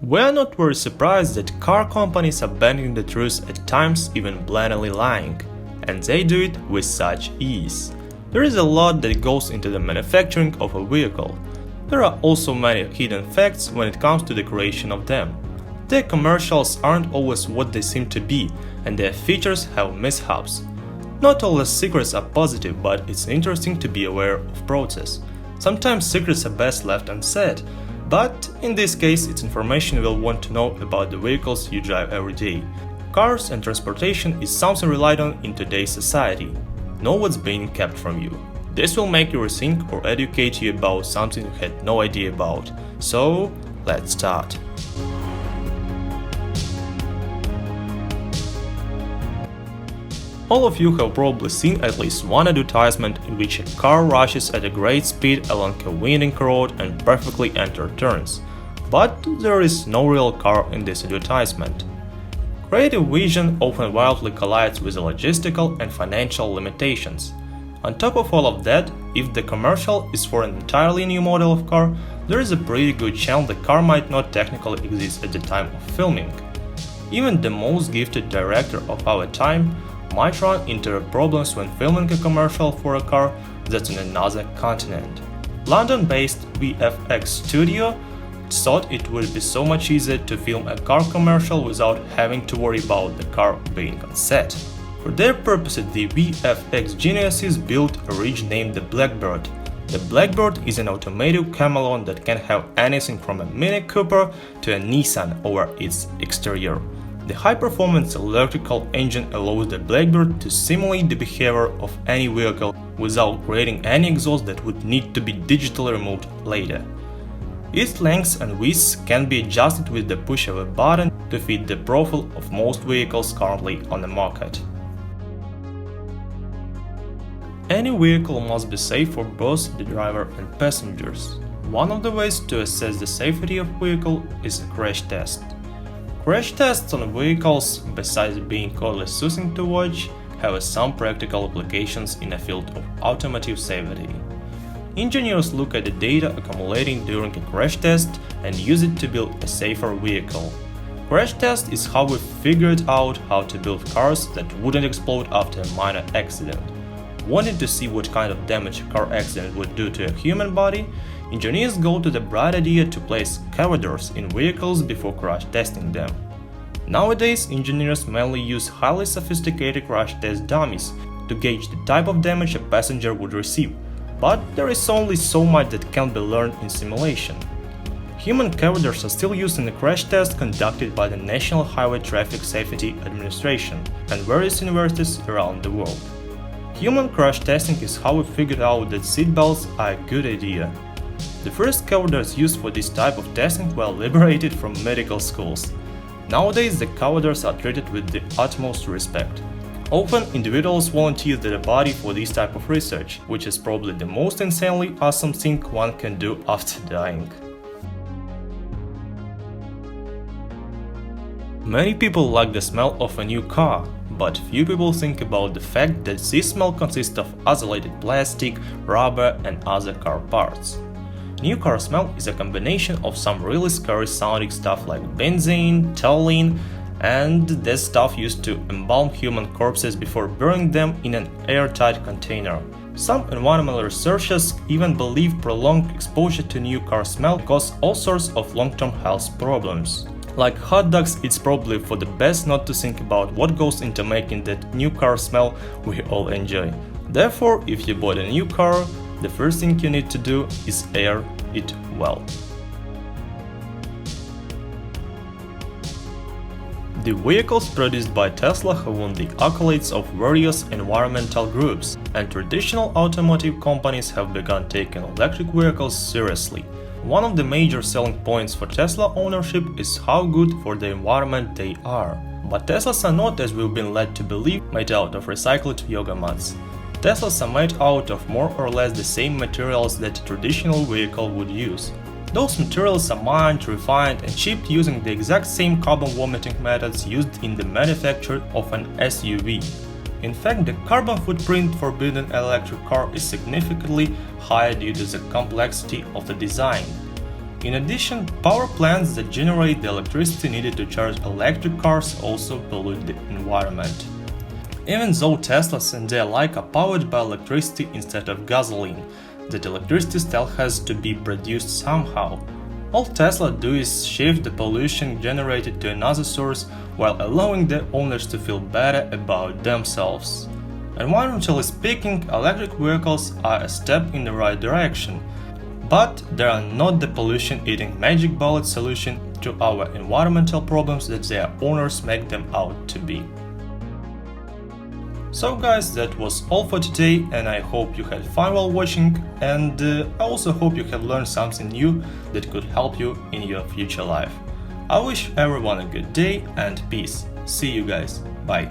We're not very surprised that car companies are bending the truth at times, even blatantly lying. And they do it with such ease. There is a lot that goes into the manufacturing of a vehicle. There are also many hidden facts when it comes to the creation of them. Their commercials aren't always what they seem to be, and their features have mishaps. Not all the secrets are positive, but it's interesting to be aware of process. Sometimes secrets are best left unsaid, but in this case it's information you'll want to know about the vehicles you drive every day. Cars and transportation is something relied on in today's society. Know what's being kept from you. This will make you rethink or educate you about something you had no idea about. So, let's start. All of you have probably seen at least one advertisement in which a car rushes at a great speed along a winding road and perfectly enters turns. But there is no real car in this advertisement. Creative vision often wildly collides with the logistical and financial limitations. On top of all of that, if the commercial is for an entirely new model of car, there is a pretty good chance the car might not technically exist at the time of filming. Even the most gifted director of our time might run into problems when filming a commercial for a car that's in another continent. London-based VFX studio thought it would be so much easier to film a car commercial without having to worry about the car being on set. For their purposes, the VFX geniuses built a rig named the Blackbird. The Blackbird is an automated chameleon that can have anything from a Mini Cooper to a Nissan over its exterior. The high-performance electrical engine allows the Blackbird to simulate the behavior of any vehicle without creating any exhaust that would need to be digitally removed later. Its length and width can be adjusted with the push of a button to fit the profile of most vehicles currently on the market. Any vehicle must be safe for both the driver and passengers. One of the ways to assess the safety of a vehicle is a crash test. Crash tests on vehicles, besides being oddly soothing to watch, have some practical applications in the field of automotive safety. Engineers look at the data accumulating during a crash test and use it to build a safer vehicle. Crash test is how we figured out how to build cars that wouldn't explode after a minor accident. Wanting to see what kind of damage a car accident would do to a human body, engineers go to the bright idea to place cover doors in vehicles before crash testing them. Nowadays, engineers mainly use highly sophisticated crash test dummies to gauge the type of damage a passenger would receive, but there is only so much that can be learned in simulation. Human cover doors are still used in the crash tests conducted by the National Highway Traffic Safety Administration and various universities around the world. Human crash testing is how we figured out that seatbelts are a good idea. The first cover doors used for this type of testing were liberated from medical schools. Nowadays, the cover doors are treated with the utmost respect. Often, individuals volunteer their body for this type of research, which is probably the most insanely awesome thing one can do after dying. Many people like the smell of a new car, but few people think about the fact that this smell consists of isolated plastic, rubber, and other car parts. New car smell is a combination of some really scary sounding stuff like benzene, toluene, and that stuff used to embalm human corpses before burying them in an airtight container. Some environmental researchers even believe prolonged exposure to new car smell causes all sorts of long-term health problems. Like hot dogs, it's probably for the best not to think about what goes into making that new car smell we all enjoy. Therefore, if you bought a new car, the first thing you need to do is air it well. The vehicles produced by Tesla have won the accolades of various environmental groups, and traditional automotive companies have begun taking electric vehicles seriously. One of the major selling points for Tesla ownership is how good for the environment they are. But Teslas are not, as we've been led to believe, made out of recycled yoga mats. Teslas are made out of more or less the same materials that a traditional vehicle would use. Those materials are mined, refined, and shipped using the exact same carbon vomiting methods used in the manufacture of an SUV. In fact, the carbon footprint for building an electric car is significantly higher due to the complexity of the design. In addition, power plants that generate the electricity needed to charge electric cars also pollute the environment. Even though Teslas and their like are powered by electricity instead of gasoline, that electricity still has to be produced somehow. All Tesla do is shift the pollution generated to another source while allowing the owners to feel better about themselves. Environmentally speaking, electric vehicles are a step in the right direction, but they are not the pollution-eating magic bullet solution to our environmental problems that their owners make them out to be. So guys, that was all for today, and I hope you had fun while watching, and I also hope you have learned something new that could help you in your future life. I wish everyone a good day and peace. See you guys. Bye.